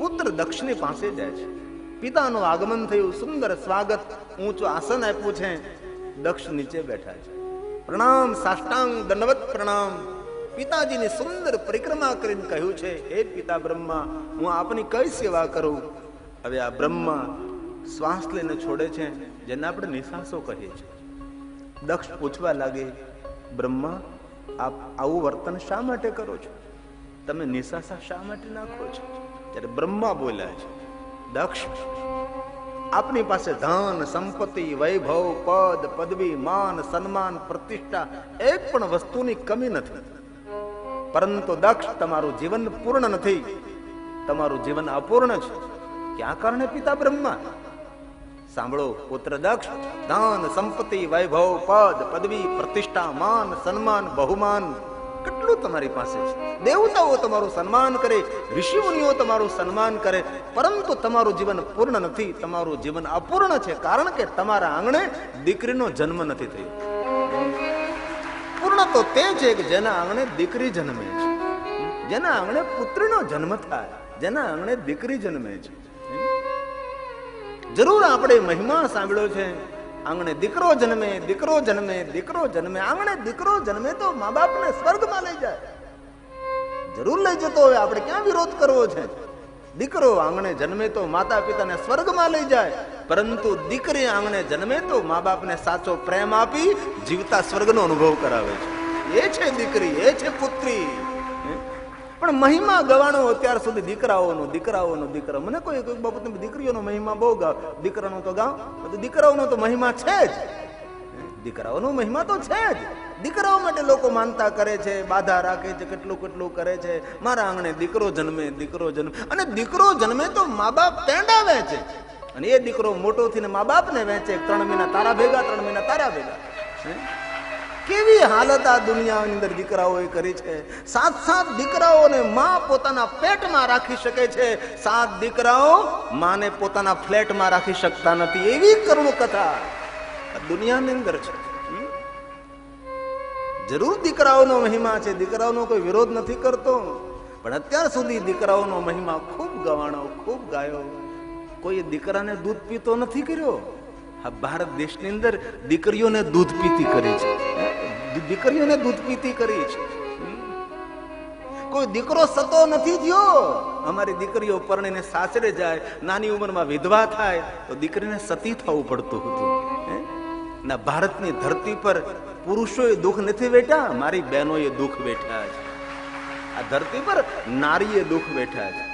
પુત્ર દક્ષની પાસે જાય છે. પિતાનું આગમન થયું, સુંદર સ્વાગત, ઊંચું આસન આપ્યું છે. દક્ષ નીચે બેઠા છે. પ્રણામ, સાષ્ટાંગ દંડવત પ્રણામ. પિતાજીની સુંદર પરિક્રમા કરીને કહ્યું છે, હે પિતા બ્રહ્મા, હું આપની કઈ સેવા કરું? હવે આ બ્રહ્મા શ્વાસ લઈને છોડે છે, જેને આપણે નિશાસો કહીએ છીએ. દક્ષ પૂછવા લાગે, બ્રહ્મા, આપ આવું વર્તન શા માટે કરો છો? તમે નિશાસા શા માટે નાખો છો? ત્યારે બ્રહ્મા બોલ્યા છે, દક્ષ, આપની પાસે ધન, સંપત્તિ, વૈભવ, પદ, પદવી, માન, સન્માન, પ્રતિષ્ઠા એક પણ વસ્તુની કમી નથી. પરંતુ દક્ષ, તમારું જીવન પૂર્ણ નથી, તમારું જીવન અપૂર્ણ છે. ક્યાં કારણે પિતા બ્રહ્મા? સાંભળો પુત્ર દક્ષ, ધન, સંપત્તિ, વૈભવ, પદ, પદવી, પ્રતિષ્ઠા, માન, સન્માન, બહુમાન કેટલું તમારી પાસે છે. દેવતાઓ તમારું સન્માન કરે, ઋષિમુનિઓ તમારું સન્માન કરે, પરંતુ તમારું જીવન પૂર્ણ નથી, તમારું જીવન અપૂર્ણ છે. કારણ કે તમારા આંગણે દીકરીનો જન્મ નથી થયો. પૂર્ણ તો તે છે કે જેના આંગણે દીકરી જન્મે છે, જેના આંગણે પુત્રનો જન્મ થાય, જેના આંગણે દીકરી જન્મે છે. જરૂર આપણે મહિમા સાંભળ્યો છે, આંગણે દીકરો જન્મે, દીકરો જન્મે, દીકરો જન્મે. આંગણે દીકરો જન્મે તો મા બાપને સ્વર્ગમાં લઈ જાય. જરૂર લઈ જતો હોય, આપણે ક્યાં વિરોધ કરવો છે? દીકરો આંગણે જન્મે તો માતા પિતાને સ્વર્ગમાં લઈ જાય, પરંતુ દીકરી આંગણે જન્મે તો મા બાપને સાચો પ્રેમ આપી જીવતા સ્વર્ગનો અનુભવ કરાવે છે. એ છે દીકરી, એ છે પુત્રી. પણ મહિમા ગવાનો અત્યાર સુધી દીકરાઓનો. મને કોઈ બાબુ તમે દીકરીઓનો મહિમા બહુ ગાવ, દીકરાનો તો ગાવ. દીકરાઓનો તો મહિમા છે જ, દીકરાઓનો મહિમા તો છે જ. દીકરાઓ માટે લોકો માનતા કરે છે, બાધા રાખે છે, કેટલું કેટલું કરે છે. મારા આંગણે દીકરો જન્મે, દીકરો જન્મે. અને દીકરો જન્મે તો મા બાપ પેંડા વેચે, અને એ દીકરો મોટો થઈને મા બાપને વેચે. 3 મહિના તારા ભેગા, 3 મહિના તારા ભેગા. કેવી હાલત આ દુનિયાની અંદર દીકરાઓએ કરી છે. 7 દીકરાઓને માં પોતાના પેટમાં રાખી શકે છે, 7 દીકરાઓ માને પોતાના ફ્લેટમાં રાખી શકતા નથી. એવી કરુણ કથા આ દુનિયાની અંદર છે. જરૂર દીકરાઓનો મહિમા છે, દીકરાઓનો કોઈ વિરોધ નથી કરતો, પણ અત્યાર સુધી દીકરાઓનો મહિમા ખૂબ ગવાણો, ખૂબ ગાયો. કોઈ દીકરાને દૂધ પીતો નથી કર્યો. આ ભારત દેશની અંદર દીકરીઓને દૂધ પીતી કરી છે, દીકરીઓને દૂધ પીતી કરી છે. કોઈ દીકરો સતો નથી થયો. અમારી દીકરીઓ પરણીને સાસરે જાય, નાની ઉંમરમાં વિધવા થાય તો દીકરીને સતી થવું પડતું હતું. ના, ભારતની ધરતી પર પુરુષોએ દુઃખ નથી વેઠ્યા, મારી બહેનોએ દુઃખ વેઠ્યા છે. આ ધરતી પર નારીએ દુઃખ વેઠ્યા છે.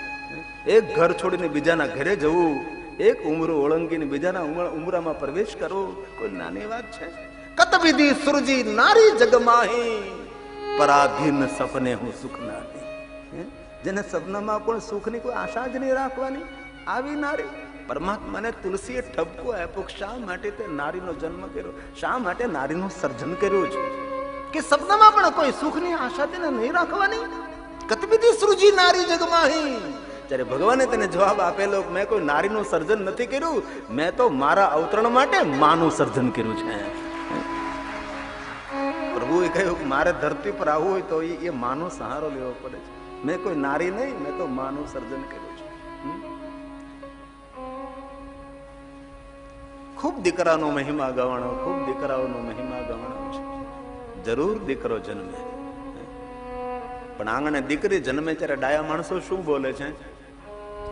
એક ઘર છોડીને બીજાના ઘરે જવું, એક ઉમરો ઓળંગીને બીજાના ઉમરામાં પ્રવેશ કરવો કોઈ નાની વાત છે? કત વિધિ સુરજી નારી જગમાહી, પરાધીન સપને હું સુખ નારી. જેને સપનામાં પણ સુખની કોઈ આશા જ નહીં રાખવાની, આવી નારી. પરમાત્માને તુલસીએ ઠપકો આપ્યો, શા માટે તે નારીનો જન્મ કર્યો, શા માટે નારીનું સર્જન કર્યું છે કે સપનામાં પણ કોઈ સુખની આશા તેને નહીં રાખવાની. કત વિધિ સુરજી નારી જગમાહી. ત્યારે ભગવાને તેને જવાબ આપેલો, મેં કોઈ નારીનું સર્જન નથી કર્યું, મેં તો મારા અવતરણ માટે માનું સર્જન કર્યું છે. પ્રભુએ કહ્યું કે મારે ધરતી પર આવવું હોય તો એ માનો સહારો લેવો પડે છે. મેં કોઈ નારી નહીં, મેં તો માનું સર્જન કર્યું છે. ખૂબ દીકરાનો મહિમા ગવાણો, ખૂબ દીકરાઓનો મહિમા ગવાણો છે. જરૂર દીકરો જન્મે, પણ આંગણે દીકરી જન્મે ત્યારે ડાયા માણસો શું બોલે છે?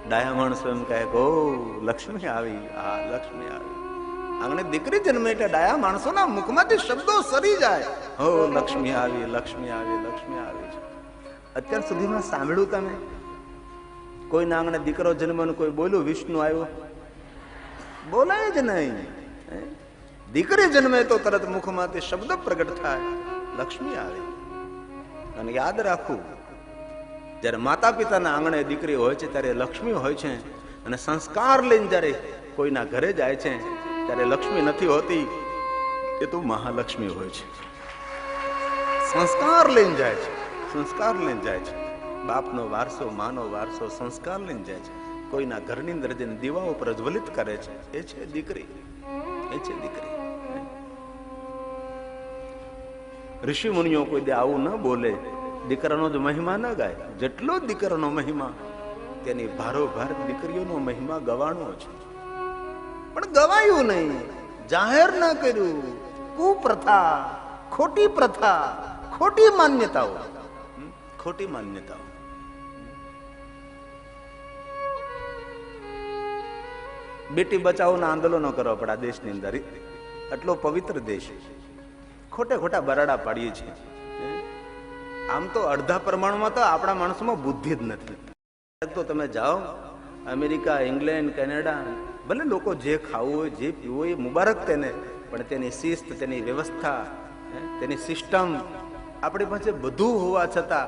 ડાયા માણસો એમ કહે, ઓ લક્ષ્મી આવી, આ લક્ષ્મી આવી. આંગણે દીકરી જન્મે એટલે ડાયા માણસોના મુખમાંથી શબ્દો સરી જાય, હો લક્ષ્મી આવી, લક્ષ્મી આવી, લક્ષ્મી આવી છે. અત્યાર સુધીમાં સાંભળ્યું તમે કોઈના આંગણે દીકરો જન્મ કોઈ બોલ્યું વિષ્ણુ આવ્યો? બોલાય જ નહીં. દીકરી જન્મે તો તરત મુખમાંથી શબ્દ પ્રગટ થાય, લક્ષ્મી આવી. અને યાદ રાખવું, જયારે માતા પિતાના આંગણે દીકરી હોય છે ત્યારે લક્ષ્મી હોય છે, અને સંસ્કાર લઈને જયારે કોઈના ઘરે જાય છે ત્યારે લક્ષ્મી નથી હોતી, એ તો મહાલક્ષ્મી હોય છે. સંસ્કાર લઈને જાય છે, સંસ્કાર લઈને જાય છે. બાપનો વારસો, માનો વારસો, સંસ્કાર લઈને જાય છે. કોઈના ઘરની અંદર જઈને દીવાઓ પ્રજ્વલિત કરે છે, એ છે દીકરી, એ છે દીકરી. ઋષિ મુનિઓ કોઈ દે આવું ન બોલે, દીકરાનો જ મહિમા ન ગાય. જેટલો દીકરાનો મહિમા તેની ભારોભાર દીકરીઓનો મહિમા ગવાનો છે, પણ ગવાયું નહીં, જાહેર ન કર્યું. કુપ્રથા, ખોટી પ્રથા, ખોટી માન્યતાઓ, ખોટી માન્યતાઓ. બેટી બચાવોના આંદોલનો કરવા પડે આ દેશની અંદર. આટલો પવિત્ર દેશ, ખોટે ખોટા બરાડા પાડીએ છીએ. આમ તો અડધા પ્રમાણમાં તો આપણા માણસોમાં બુદ્ધિ જ નથી. તો તમે જાઓ અમેરિકા, ઇંગ્લેન્ડ, કેનેડા, ભલે લોકો જે ખાવું હોય, જે પીવું હોય એ મુબારક તેને, પણ તેની શિસ્ત, તેની વ્યવસ્થા, તેની સિસ્ટમ, આપણી પાસે બધું હોવા છતાં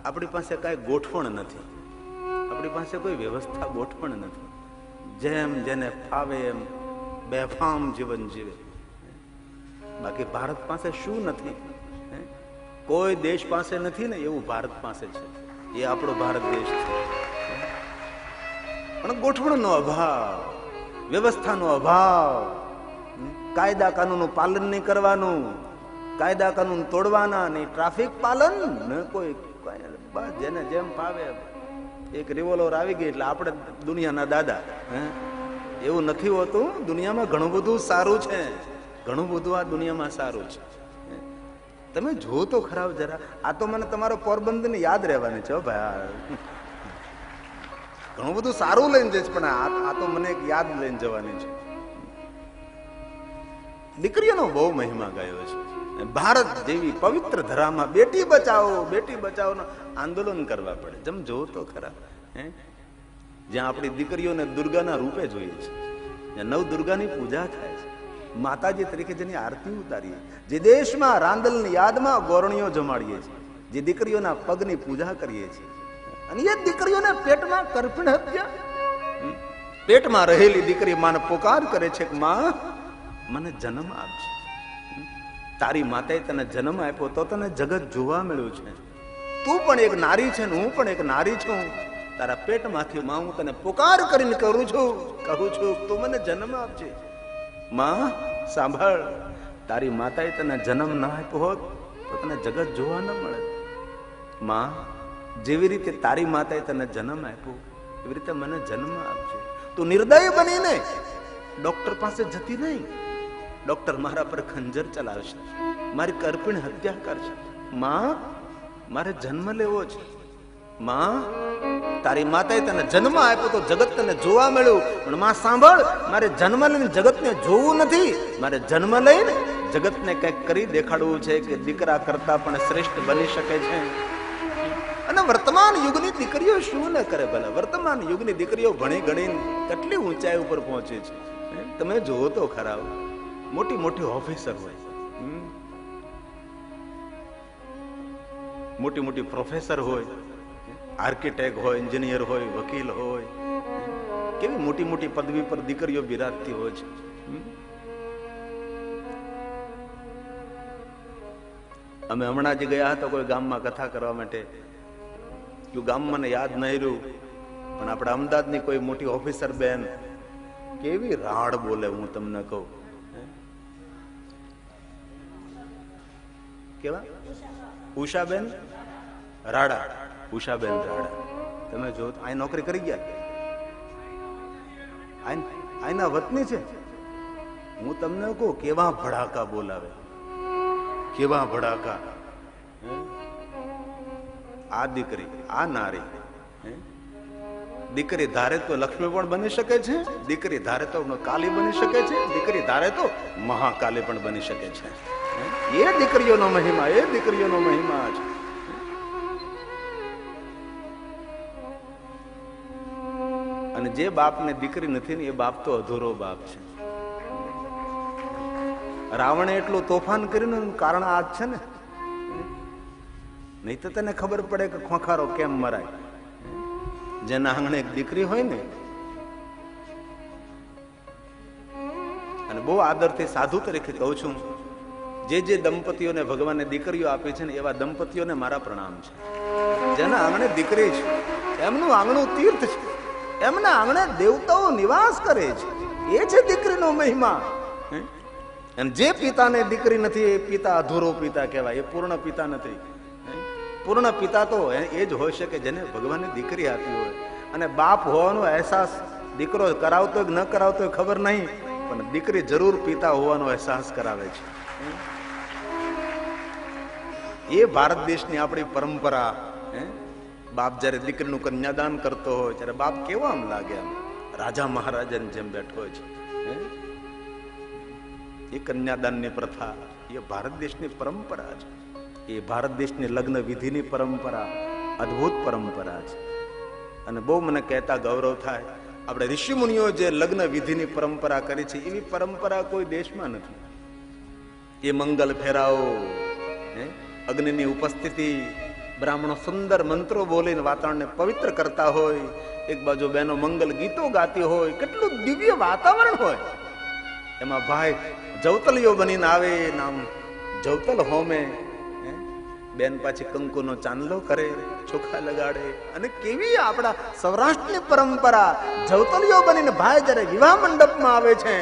આપણી પાસે કાંઈ ગોઠવણ નથી. આપણી પાસે કોઈ વ્યવસ્થા, ગોઠવણ નથી. જેમ જેને ફાવે એમ બેફામ જીવન જીવે. બાકી ભારત પાસે શું નથી? કોઈ દેશ પાસે નથી ને એવું ભારત પાસે છે. એ આપણો ભારત દેશ છે. પણ ગોઠવણનો અભાવ, વ્યવસ્થાનો અભાવ, કાયદા કાનૂનનું પાલન નહીં કરવાનું, કાયદા કાનૂન તોડવાના નહીં, ટ્રાફિક પાલન ને કોઈ જેને જેમ ફાવે. એક રિવોલ્વર આવી ગઈ એટલે આપણે દુનિયાના દાદા. એવું નથી હોતું. દુનિયામાં ઘણું બધું સારું છે, ઘણું બધું આ દુનિયામાં સારું છે. તમે જો તો ખરાબ જરા. આ તો મને તમારો પોરબંદર ને યાદ રહેવાની છે ભાઈ. ઘણું બધું સારું લઈને જઈશ, પણ આ તો મને યાદ લઈને જવાની છે. દીકરીઓનો બહુ મહિમા ગાયો છે. ભારત જેવી પવિત્ર ધરામાં બેટી બચાવો, બેટી બચાવો આંદોલન કરવા પડે. જેમ જોવો તો ખરા. જ્યાં આપણી દીકરીઓને દુર્ગાના રૂપે જોઈએ છે, જ્યાં નવ દુર્ગાની પૂજા થાય છે, માતાજી તરીકે જેની આરતી ઉતારીએ, જે દેશમાં રાંદલની યાદમાં ગોરણીઓ જમાડીએ છીએ, જે દીકરીઓના પગની પૂજા કરીએ છીએ, અને એ દીકરીઓને પેટમાં કરપીણ હત્યા, પેટમાં રહેલી દીકરી માને પોકાર કરે છે કે માં મને જન્મ આપશે. તારી માતાએ તને જન્મ આપ્યો તો તને જગત જોવા મળ્યું છે. તું પણ એક નારી છે ને હું પણ એક નારી છું. તારા પેટમાંથી માં હું તને પોકાર કરીને કહું છું તું મને જન્મ આપજે. માં સાંભળ, તારી માતાએ તને જન્મ ના આપ્યો હોત તો તને જગત જોવા ન મળે. માં, જેવી રીતે તારી માતાએ તને જન્મ આપ્યો એવી રીતે મને જન્મ આપજે. તું નિર્દય બનીને ડોક્ટર પાસે જતી નહીં. ડોક્ટર મારા પર ખંજર ચલાવશે, મારી કરપીણ હત્યા કરશે. માં, મારે જન્મ લેવો છે. માં, તારી માતાએ તને જન્મ આપ્યો તો જગત તને જોવા મળ્યું, પણ માં સાંભળ, મારે જન્મ લઈને જગતને જોવું નથી. મારે જન્મ લઈને જગતને કંઈક કરી દેખાડવું છે કે દીકરા કરતા પણ શ્રેષ્ઠ બની શકે છે. અને વર્તમાન યુગની દીકરીઓ શું ન કરે ભલા. વર્તમાન યુગની દીકરીઓ ભણી ગણીને કેટલી ઊંચાઈ ઉપર પહોંચે છે. તમે જોવો તો ખરા. મોટી મોટી ઓફિસર હોય, મોટી મોટી પ્રોફેસર હોય, આર્કિટેક્ટ હોય, એન્જિનિયર હોય, વકીલ હોય, કેવી મોટી મોટી પદવી પર દીકરીઓ બિરાજતી હોય છે. અમે હમણાં જ ગયા હતા કોઈ ગામમાં કથા કરવા માટે. ગામ મને યાદ નહીં રહ્યું, પણ આપણે અમદાવાદની કોઈ મોટી ઓફિસર બેન કેવી રાડ બોલે હું તમને કહું. કેવા? ઉષાબેન રાડા. ઉષાબેન રાડા. તમે જો અહીં નોકરી કરી ગયા, અહીંના વતની છે. હું તમને કહું કેવા ભડાકા બોલાવે, કેવા ભડાકા. આ દીકરી, આ નારી, દીકરી ધારે તો લક્ષ્મી પણ બની શકે છે, દીકરી ધારે તો કાલી બની શકે છે, દીકરી ધારે તો મહાકાલી પણ બની શકે છે. એ દીકરીઓનો મહિમા, એ દીકરીઓનો મહિમા છે. અને જે બાપને દીકરી નથી ને એ બાપ તો અધૂરો બાપ છે. રાવણે એટલું તોફાન કર્યું કારણ આ જ છે ને. નહીં તો તને ખબર પડે કે ખોખારો કેમ મરાય. જેના આંગણે એક દીકરી હોય ને, અને બહુ આદરથી સાધુ તરીકે કહું છું, જે જે દંપતીઓને ભગવાને દીકરીઓ આપી છે ને એવા દંપતીઓને મારા પ્રણામ છે. જેના આંગણે દીકરી છે એમનું આંગણું તીર્થ છે, એમના આંગણે દેવતાઓ નિવાસ કરે છે. એ છે દીકરીનો મહિમા. અને જે પિતાને દીકરી નથી એ પિતા અધૂરો પિતા કહેવાય, એ પૂર્ણ પિતા નથી. પૂર્ણ પિતા તો એ જ હોય શકે જેને ભગવાને દીકરી આપી હોય. અને બાપ હોવાનો અહેસાસ દીકરો કરાવતો ન કરાવતો ખબર નહીં, પણ દીકરી જરૂર પિતા હોવાનો અહેસાસ કરાવે છે. એ ભારત દેશની આપણી પરંપરા. બાપ જયારે દીકરીનું કન્યાદાન કરતો હોય ત્યારે બાપ કેવો આમ લાગે, આમ રાજા મહારાજાની જેમ બેઠો છે. એ કન્યાદાનની પ્રથા એ ભારત દેશની પરંપરા છે. એ ભારત દેશની લગ્ન વિધિની પરંપરા અદ્ભુત પરંપરા છે. અને બહુ મને કહેતા ગૌરવ થાય, આપણે ઋષિ મુનિઓ જે લગ્ન વિધિની પરંપરા કરી છે એવી પરંપરા કોઈ દેશમાં નથી. એ મંગલ ફેરાવો, અગ્નિની ઉપસ્થિતિ, બ્રાહ્મણો સુંદર મંત્રો બોલીને વાતાવરણને પવિત્ર કરતા હોય, એક બાજુ બહેનો મંગલ ગીતો ગાતી હોય, કેટલું દિવ્ય વાતાવરણ હોય. એમાં ભાઈ જવતલીઓ બનીને આવે, નામ જવતલ હોમે, બેન પાછી કંકુનો ચાંદલો કરે, ચોખા લગાડે. અને કેવી આપણા સૌરાષ્ટ્રની પરંપરા, જવતલીઓ બનીને ભાઈ જયારે વિવાહ મંડપમાં આવે છે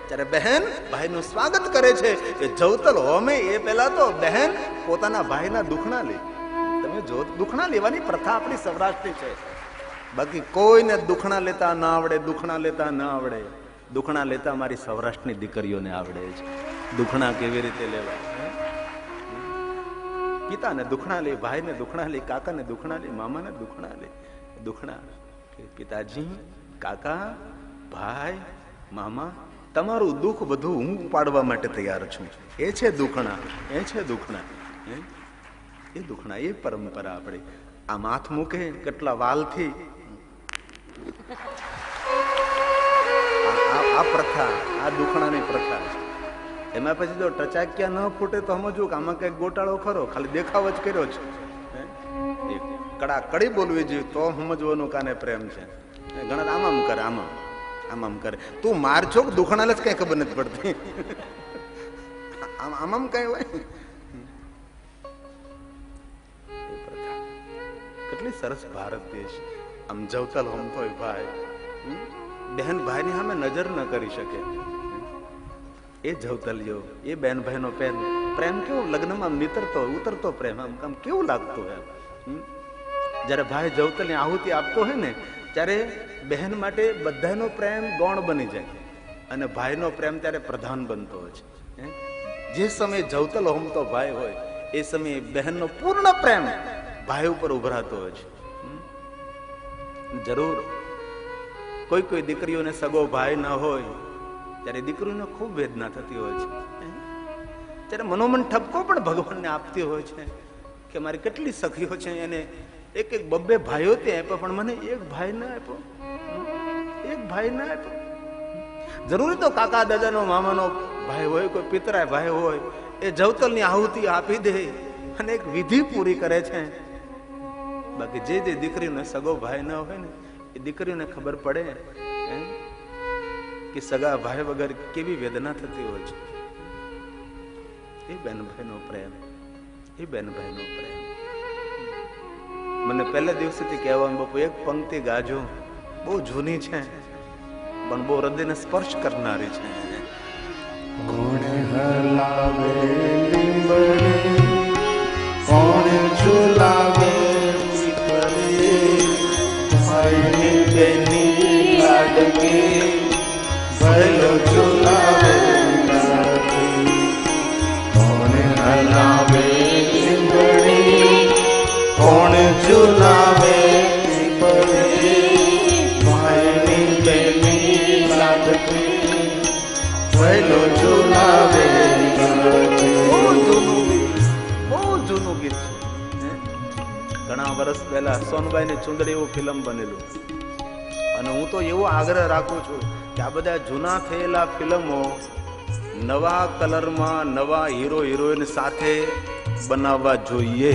ત્યારે બહેન ભાઈનું સ્વાગત કરે છે. એ જવતલ હોમે એ પહેલા તો બહેન પોતાના ભાઈના દુખણા લે. તમે જો દુખણા લેવાની પ્રથા આપણી સૌરાષ્ટ્રની છે. બાકી કોઈને દુખણા લેતા ના આવડે, દુખણા લેતા ના આવડે. દુખણા લેતા મારી સૌરાષ્ટ્રની દીકરીઓને આવડે છે. દુખણા કેવી રીતે લેવાય. પિતાને દુખણા લે, ભાઈને દુખણા લે, કાકાને દુખણા લે, મામાને દુખણા લે. દુખણા પિતાજી, કાકા, ભાઈ, મામા, તમારું દુઃખ બધું હું ઉપાડવા માટે તૈયાર છું. એ છે દુખણા, એ છે દુખણા. એ દુખણા, એ પરંપરા આપણી. આ માથ મૂકે કેટલા વાલથી, આ પ્રથા, આ દુખણાની પ્રથા છે. એમાં પછી જો ટચાક્યા ન ફૂટે તો સમજવું કે આમાં કઈક ગોટાળો ખરો, ખાલી દેખાવ જ કર્યો છે. કડા કડી બોલવી જોઈએ તો સમજવાનું કાને પ્રેમ છે. ઘણા આમ કરે, આમ કરે. તું માર છો કે દુખણાને જ કઈ ખબર નથી પડતી. આમ કઈ હોય. કેટલી સરસ ભારત દેશ. આમ જવતલ હોમતો હોય ભાઈ, બહેન ભાઈની સામે નજર ન કરી શકે. એ જવતલીઓ, એ બેન ભાઈનો પ્રેમ કેવો લગ્નમાં નીતરતો ઉતરતો પ્રેમ, આમ કેવું લાગતું હોય. જયારે ભાઈ જવતલની આહુતિ આપતો હોય ને ત્યારે બહેન માટે બધાનો પ્રેમ ગૌણ બની જાય અને ભાઈનો પ્રેમ ત્યારે પ્રધાન બનતો હોય છે. જે સમયે જવતલ હોમતો ભાઈ હોય એ સમયે બહેનનો પૂર્ણ પ્રેમ ભાઈ ઉપર ઉભરાતો હોય છે. જરૂર કોઈ દીકરીઓને સગો ભાઈ ન હોય ત્યારે દીકરીઓને ખૂબ વેદના થતી હોય છે. ત્યારે મનોમન ઠપકો પણ ભગવાનને આપતી હોય છે કે મારી કેટલી સખીઓ છે, એને એક બબ્બે ભાઈઓ તે આપ્યો પણ મને એક ભાઈ ના આપ્યો, એક ભાઈ ના આપ્યો. જરૂરી તો કાકા દાદાનો મામાનો ભાઈ હોય, કોઈ પિતરાય ભાઈ હોય, એ જવતલની આહુતિ આપી દે અને એક વિધિ પૂરી કરે છે. બાકી જે દીકરીઓને સગો ભાઈ ન હોય ને એ દીકરીઓને ખબર પડે કે સગા ભાઈ વગર કેવી વેદના થતી હોય છે. એ બેન ભાઈનો પ્રેમ, એ બેન ભાઈનો પ્રેમ. મને પહેલા દિવસેથી કહેવાનું, બાપુ એક પંક્તિ ગાજો, બહુ જૂની છે પણ બહુ હૃદયને સ્પર્શ કરનારી છે. કોણ હલાવે લીંબડી, કોણ ઝુલાવે ભાઈની બેની લાડકી, ભલો ઝુલાવે લાડકી. કોણ હલાવે લીંબડી, કોણ ઝુલાવે ભાઈની બેની લાડકી, ભલો ઝુલાવે લાડકી. બહુ જૂનું ગીત છે. ઘણા વર્ષ પહેલા સોનબાઈ ની ચુંદડી એવું ફિલ્મ બનેલું અને હું તો એવો આગ્રહ રાખું છું કે આ બધા જૂના થયેલા ફિલ્મો નવા કલરમાં નવા હીરો હિરોઈન સાથે બનાવવા જોઈએ.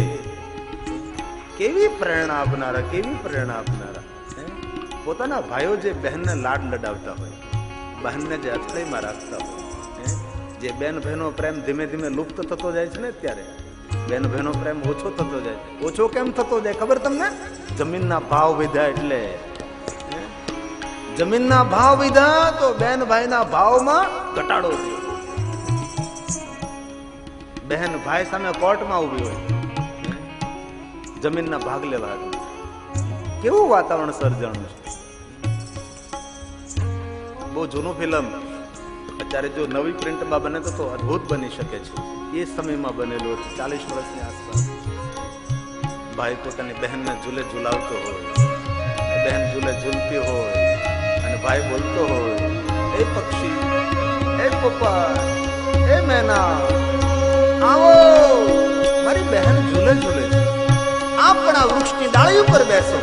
કેવી પ્રેરણા આપનારા, કેવી પ્રેરણા આપનારા. પોતાના ભાઈઓ જે બહેનને લાડ લડાવતા હોય, બહેનને જે અથડાઈમાં રાખતા હોય, જે બેન બહેનો પ્રેમ ધીમે ધીમે લુપ્ત થતો જાય છે ને, ત્યારે બેન બહેનો પ્રેમ ઓછો થતો જાય. ઓછો કેમ થતો જાય ખબર તમને? જમીનના ભાવ વધ્યા એટલે. જમીનના ભાવ વધ્યા તો બેન ભાઈના ભાવમાં ઘટાડો થયો. બહેન ભાઈ સામે કોર્ટમાં ઉભી હોય, જમીનના ભાગ લેવા. કેવું વાતાવરણ સર્જાણું છે. બહુ જૂનું ફિલ્મ અત્યારે જો નવી પ્રિન્ટમાં બને તો અદ્ભુત બની શકે છે. એ સમયમાં બનેલું હતું, 40 વર્ષની આસપાસ. ભાઈ પોતાની બહેનને ઝૂલે ઝુલાવતો હોય, બહેન ઝૂલે ઝૂલતી હોય અને ભાઈ બોલતો હોય, એ પક્ષી, એ પપ્પા, એ મેના, આવો, મારી બહેન ઝૂલે ઝૂલે છે, આપણા વૃક્ષની ડાળી ઉપર બેસો.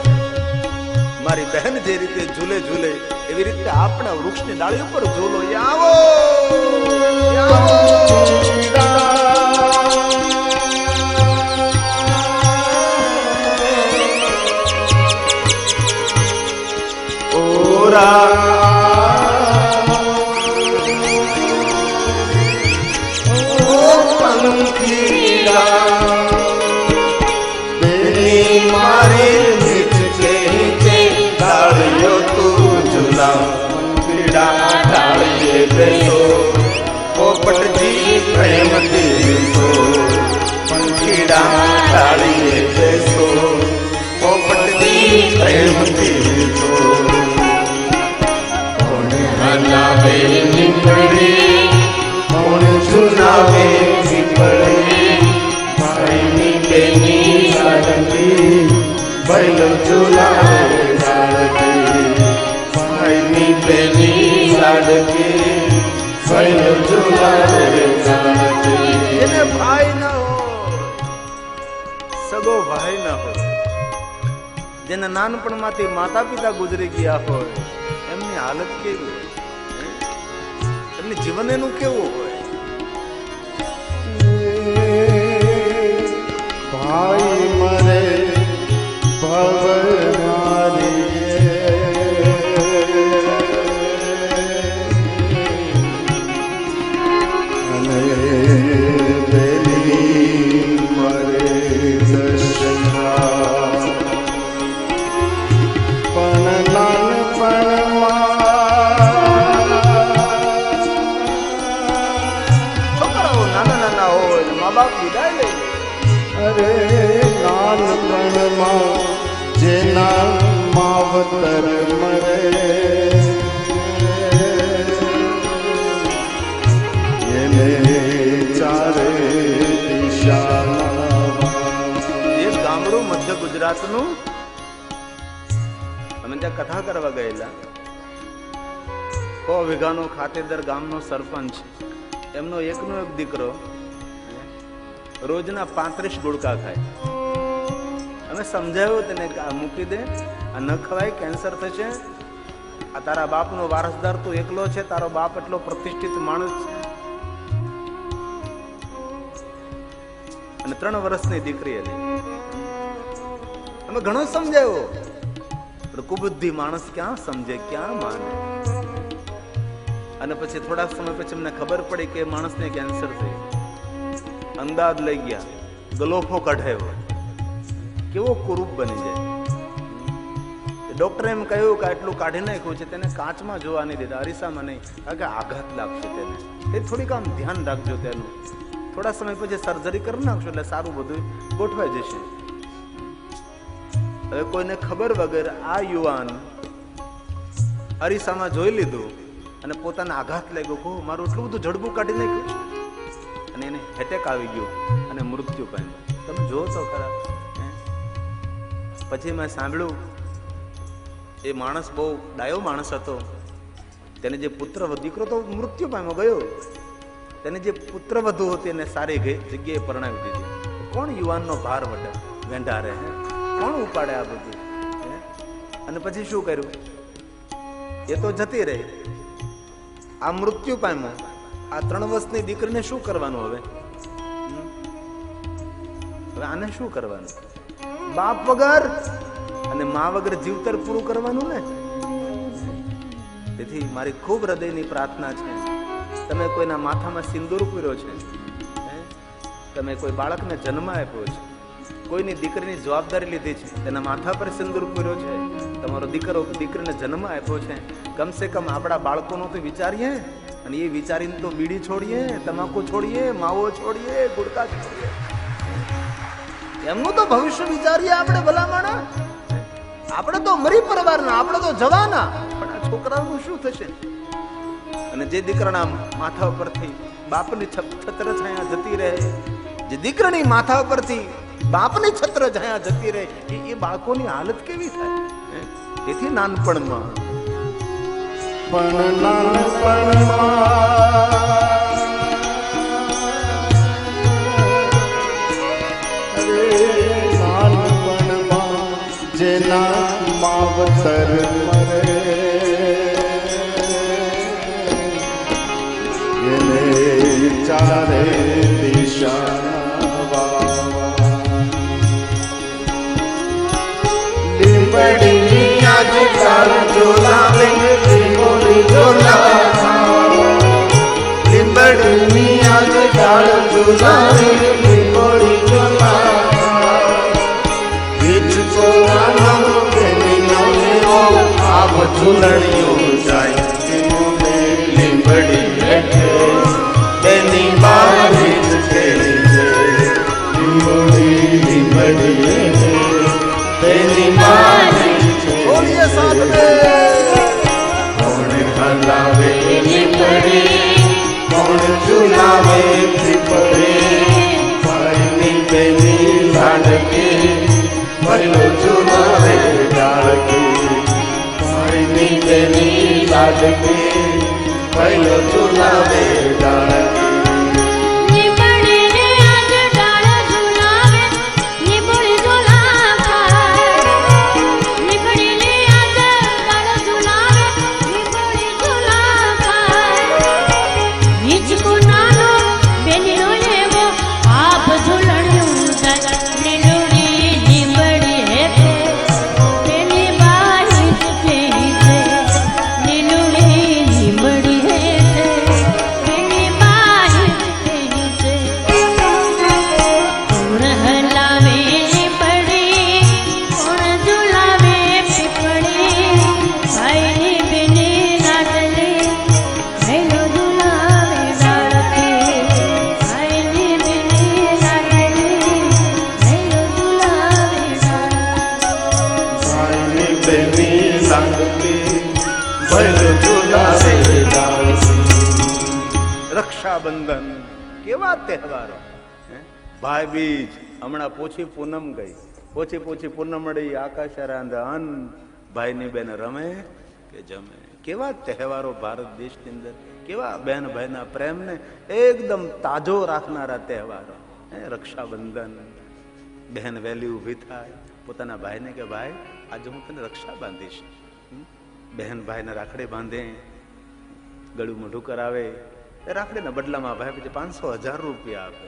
મારી બહેન જે રીતે ઝૂલે ઝૂલે એવી રીતે આપણા વૃક્ષની ડાળી ઉપર ઝૂલો. આવો, પોપટજી પ્રેમથી બેસો, પંખીડા ડાળીએ બેસો, પોપટજી પ્રેમથી બેસો. કોણ હલાવે નીકળી, કોણ ઝુલાવે નીકળી, ભાઈની બેની લાડકી, ભાઈલો ઝુલાવે લાડકી, ભાઈની બેની લાડકી, ભાઈલો ઝુલાવે લાડકી. એને ભાઈ ના હોય, સગો ભાઈ ના હોય, જેના નાનપણમાંથી માતા પિતા ગુજરી ગયા હોય, એમની હાલત કેવી હોય, એમની જીવન એનું કેવું હોય. ભાઈ મરે ભવનારી, અને બેલી મરે દશના, પણ નાનપણમાં છોકરાઓ નાના નાના હોય, મા બાપ વિદાય લઈ લે. અરે નાનપણમાં જેના માવતર મરે, એને ચારે દિશામાં. એ ગામડું મધ્ય ગુજરાતનું, અમે ત્યાં કથા કરવા ગયેલા. 100 વીઘાનો ખાતેદાર ગામનો સરપંચ, એમનો એકનો એક દીકરો રોજના 35 ગુડકા ખાય. અમે સમજાવ્યું તેને કે આ મૂકી દે, આ ન ખવાય, કેન્સર થશે. આ તારા બાપનો વારસદાર તું એકલો છે, તારો બાપ એટલો પ્રતિષ્ઠિત માણસ છે. અને 3 વર્ષની દીકરી હતી. અમે ઘણો સમજાવ્યો, પણ કુબુદ્ધિ માણસ ક્યાં સમજે, ક્યાં માને. અને પછી થોડા સમય પછી અમને ખબર પડી કે માણસને કેન્સર થઈ. અંદાજ લઈ ગયા, ગલોફો કઢાયો, કેવો કુરૂપ બની જાય. ડોક્ટરે એમ કહ્યું કે આટલું કાઢી નાખ્યું છે, તેને કાચમાં જોવા નહીં દેતા, અરીસામાં નહીં, કારણ કે આઘાત લાગશે તેને. એ થોડીક આમ ધ્યાન રાખજો તેનું. થોડા સમય પછી સર્જરી કરી નાખશો એટલે સારું બધું ગોઠવાઈ જશે. હવે કોઈને ખબર વગર આ યુવાન અરીસામાં જોઈ લીધું અને પોતાને આઘાત લાગ્યો, કહો મારું એટલું બધું જડબું કાઢી નાખ્યું છે, અને એને એટેક આવી ગયો અને મૃત્યુ પામ્યો. તમે જો તો ખરા. પછી મેં સાંભળ્યું, એ માણસ બહુ ડાયો માણસ હતો. તેને જે પુત્ર દીકરો તો મૃત્યુ પામ્યો ગયો, તેને જે પુત્ર વધુ હતી એને સારી જગ્યાએ પરણાવી દીધી. કોણ યુવાનનો ભાર વેંઢારે, કોણ ઉપાડે આ બધું? અને પછી શું કર્યું? એ તો જતી રહી, આ મૃત્યુ પામ્યો. આ 3 વર્ષની દીકરીને શું કરવાનું હવે? હવે આને શું કરવાનું? બાપ વગર અને મા વગર જીવતર પૂરું કરવાનું ને. તેથી મારી ખૂબ હૃદયની પ્રાર્થના છે, તમે કોઈના માથામાં સિંદૂર પૂર્યો છે, તમે કોઈ બાળકને જન્મ આપ્યો છે, કોઈની દીકરીની જવાબદારી લીધી છે, તેના માથા પર સિંદૂર પૂર્યો છે, તમારો દીકરો દીકરીને જન્મ આપ્યો છે, કમસે કમ આપણા બાળકોનો તો વિચારીએ. અને એ વિચારીને તો બીડી છોડીએ, તમાકુ છોડીએ, માવો છોડીએ, ગુટકા છોડીએ, એમનું તો ભવિષ્ય વિચારીએ આપણે. ભલામણ આપણે તો મરી પરવારના, આપણે તો જવાના, પણ આ છોકરાઓનું શું થશે? અને જે દીકરાના માથા ઉપરથી બાપની છત્ર છાયા જતી રહે, જે દીકરાની માથા ઉપરથી બાપની છત્ર છાયા જતી રહે, એ બાળકોની હાલત કેવી થાય? તેથી નાનપણમાં પણ નાનપણમાં જેના માવતર મરે એને ચારે દિશા લીંબડી આજ ચાર ઝોલાવે લીંબોડી ઝોલાવે લીંબડી આજ ચાર ઝોલાવે લીંબોડી ઝોલાવે ઝૂલણીઓ જાય લીંબડી હેઠે તેની બારી જ ખેલી છે લીંબડી હેઠે તેની બારી છે બોલીએ સાથ में કોણ હલાવે લીંબડી કોણ ઝૂલાવે લીંબડી ભાઈની બેની લાડકી ભલો ઝૂલાવે ડાળકી તેની લાડકી પહેલો ઝુલાવે ડાળકી રક્ષાબંધન કેવા તહેવારો, ભાઈ બીજ હમણાં પોછી પૂનમ ગઈ, પોછી પૂનમ મળી, આકાશ રાંધન, ભાઈની બેન રમે કે જમે. કેવા તહેવારો ભારત દેશની અંદર, કેવા બહેન ભાઈના પ્રેમને એકદમ તાજો રાખનારા તહેવારો. રક્ષાબંધન, બહેન વહેલી ઊભી થાય, પોતાના ભાઈને કે ભાઈ આજે હું તને રક્ષા બાંધીશ. બહેન ભાઈને રાખડી બાંધે, ગળું મોઢું કરાવે, રાખડીના બદલામાં ભાઈ પછી 500,000 રૂપિયા આપે.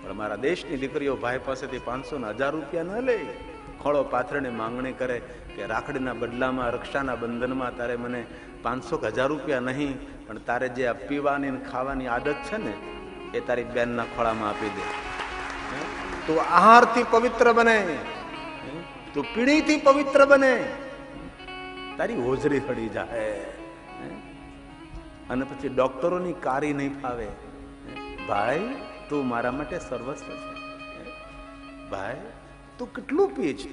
પણ મારા દેશની દીકરીઓ ભાઈ પાસેથી 500 ને 1000 રૂપિયા ન લે, ખોળો પાથરણી માંગણી કરે કે રાખડીના બદલામાં, રક્ષાના બંધનમાં તારે મને 500 કે 1000 રૂપિયા નહીં, પણ તારે જે આ પીવાની ને ખાવાની આદત છે ને એ તારી બેનના ખોળામાં આપી દે. તું આહારથી પવિત્ર બને, તું પીણીથી પવિત્ર બને, તારી હોજરી હળી જાય. અને પછી ડોક્ટરોની કારી નહીં ફાવે. ભાઈ તું મારા માટે સર્વસ્વ છે, ભાઈ તું કેટલું પીએ છે.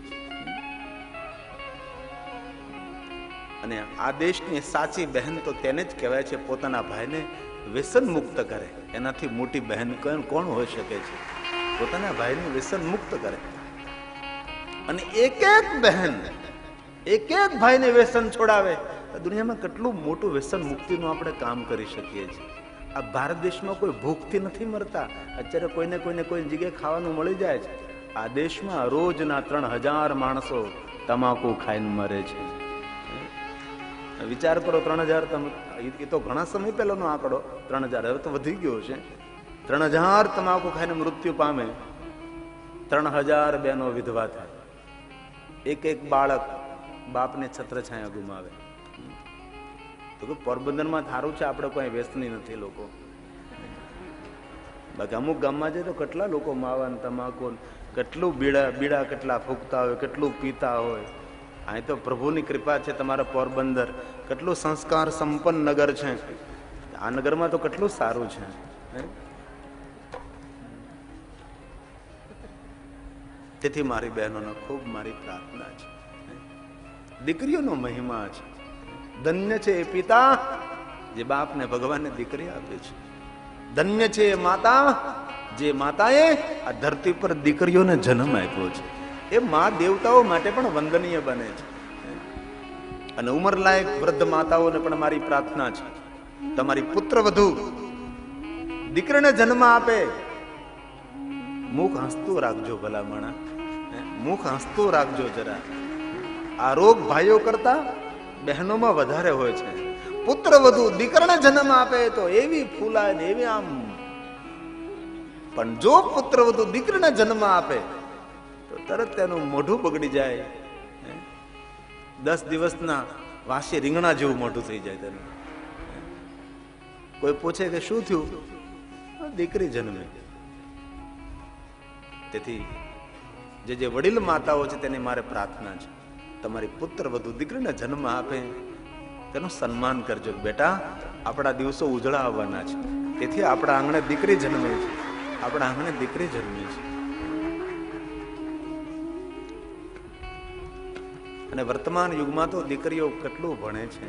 અને આ દેશની સાચી બહેન તો તેને જ કહેવાય છે પોતાના ભાઈને વ્યસન મુક્ત કરે. એનાથી મોટી બહેન કોણ હોઈ શકે છે? પોતાના ભાઈને વ્યસન મુક્ત કરે. અને એક એક બહેન એક એક ભાઈને વ્યસન છોડાવે. દુનિયામાં કેટલું મોટું વ્યસન મુક્તિનું આપણે કામ કરી શકીએ છીએ. આ ભારત દેશમાં કોઈ ભૂખથી નથી મરતા. અત્યારે કોઈને કોઈ જગ્યાએ ખાવાનું મળી જાય છે. આ દેશમાં રોજના 3000 માણસો તમાકુ ખાઈને મરે છે. વિચાર કરો, 3000, એ તો ઘણા સમય પહેલાનો આંકડો, 3000, હવે તો વધી ગયો છે. 3000 તમાકુ ખાઈને મૃત્યુ પામે, 3000 બહેનો વિધવા થાય, એક એક બાળક બાપને છત્રછાયા ગુમાવે. તો કે પોરબંદરમાં સારું છે, આપણે કોઈ વ્યસની નથી લોકો. બાકી અમુક ગામમાં જાય તો કેટલા લોકો માવા તમાકુ, કેટલું બીડા કેટલા ફૂંકતા હોય, કેટલું પીતા હોય. અહીં તો પ્રભુની કૃપા છે. તમારા પોરબંદર કેટલું સંસ્કાર સંપન્ન નગર છે. આ નગરમાં તો કેટલું સારું છે. તેથી મારી બહેનોને ખૂબ મારી પ્રાર્થના છે, દીકરીઓનો મહિમા છે. ધન્ય છે એ પિતા જે બાપને ભગવાનને દીકરી આપે છે. ધન્ય છે એ માતા જે માતાએ આ ધરતી પર દીકરીઓને જન્મ આપ્યો છે. એ મા દેવતાઓ માટે પણ વંદનીય બને છે. અને ઉંમરલાયક વૃદ્ધ માતાઓને પણ મારી પ્રાર્થના છે, તમારી પુત્ર વધુ દીકરીને જન્મ આપે, મુખ હસતું રાખજો ભલામણા, મુખ હસતું રાખજો જરા. આ રોગ ભાઈઓ કરતા બહેનોમાં વધારે હોય છે. પુત્ર વધુ દીકરાને જન્મ આપે તો એવી ફૂલાય ને એવી આમ, પણ જો પુત્ર વધુ દીકરીને જન્મ આપે તો તરત તેનું મોઢું બગડી જાય. 10 દિવસના વાસી રીંગણા જેવું મોઢું થઈ જાય તેનું. કોઈ પૂછે કે શું થયું? દીકરી જન્મે. તેથી જે વડીલ માતાઓ છે તેની મારે પ્રાર્થના છે, તમારી પુત્ર વધુ દીકરીને જન્મ આપે તેનું સન્માન કરજો. બેટા, આપણા દિવસો ઉજળા આવવાના છે, તેથી આપણા આંગણે દીકરી જન્મે છે, આપણા આંગણે દીકરી જન્મે છે. અને વર્તમાન યુગમાં તો દીકરીઓ કેટલું ભણે છે.